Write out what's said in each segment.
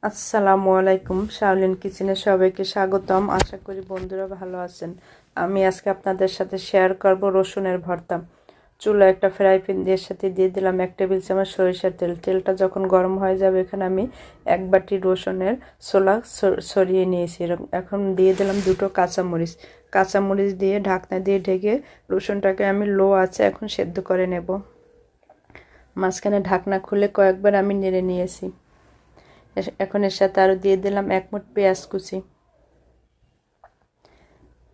আসসালামু আলাইকুম, শাওলিন কিচেনে সবাইকে স্বাগতম। আশা করি বন্ধুরা ভালো আছেন। আমি আজকে আপনাদের সাথে শেয়ার করব রসুনের ভর্তা। চুলা একটা ফ্রাই প্যান দিয়ে সাথে দিয়ে দিলাম 1 টেবিল চামচ সরিষার তেল। তেলটা যখন গরম হয়ে যাবে এখানে আমি 1 বাটি রসুনের ছোলা ছড়িয়ে নিয়েছি। এখন দিয়ে দিলাম 2টো কাঁচামরিচ। কাঁচামরিচ দিয়ে ঢাকনা দিয়ে ঢেকে রসুনটাকে আমি লো আঁচে এখন সেদ্ধ করে নেব। মাঝখানে ঢাকনা খুলে কয়েকবার আমি নেড়ে নিয়েছি। এখন এর সাথে আরও দিয়ে দিলাম 1 মুঠ পেঁয়াজ কুচি।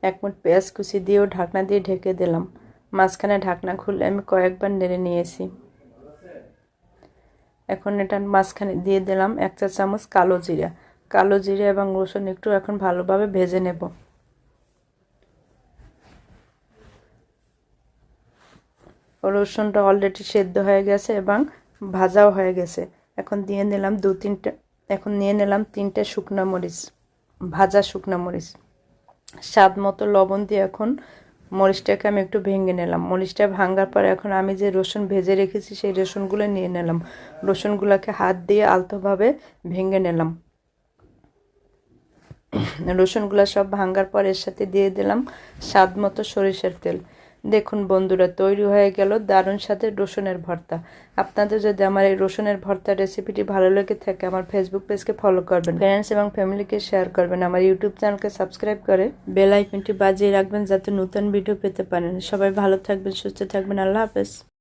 1 মুঠ পেঁয়াজ কুচি দিয়েও ঢাকনা দিয়ে ঢেকে দিলাম। মাঝখানে ঢাকনা খুলে আমি কয়েকবার নেড়ে নিয়েছি। এখন এটার মাঝখানে দিয়ে দিলাম 1 চা চামচ কালো জিরা। কালো জিরা এবং রসুন একটু এখন ভালোভাবে ভেজে নেব। রসুনটা অলরেডি সেদ্ধ হয়ে গেছে এবং ভাজাও হয়ে গেছে। এখন নিয়ে নিলাম 3টে শুকনো মরিচ, ভাজা শুকনো মরিচ। স্বাদ মতো লবণ দিয়ে এখন মরিচটাকে আমি একটু ভেঙে নিলাম। মরিচটা ভাঙার পর এখন আমি যে রসুন ভেজে রেখেছি সেই রসুনগুলো নিয়ে নিলাম। রসুনগুলোকে হাত দিয়ে আলতোভাবে ভেঙে নিলাম। রসুনগুলো সব ভাঙার পর এর সাথে দিয়ে দিলাম স্বাদ মতো সরিষার তেল। দেখুন বন্ধুরা, তৈরি হয়ে গেল দারুণ স্বাদের রসুনের ভর্তা। আপনাদের যদি আমার এই রসুনের ভর্তা রেসিপিটি ভালো লেগে থাকে আমার ফেসবুক পেজকে ফলো করবেন, ফ্রেন্ডস এবং ফ্যামিলিকে শেয়ার করবেন, আমার ইউটিউব চ্যানেলকে সাবস্ক্রাইব করে বেল আইকনটি বাজিয়ে রাখবেন যাতে নতুন ভিডিও পেতে পারেন। সবাই ভালো থাকবেন, সুস্থ থাকবেন। আল্লাহ হাফেজ।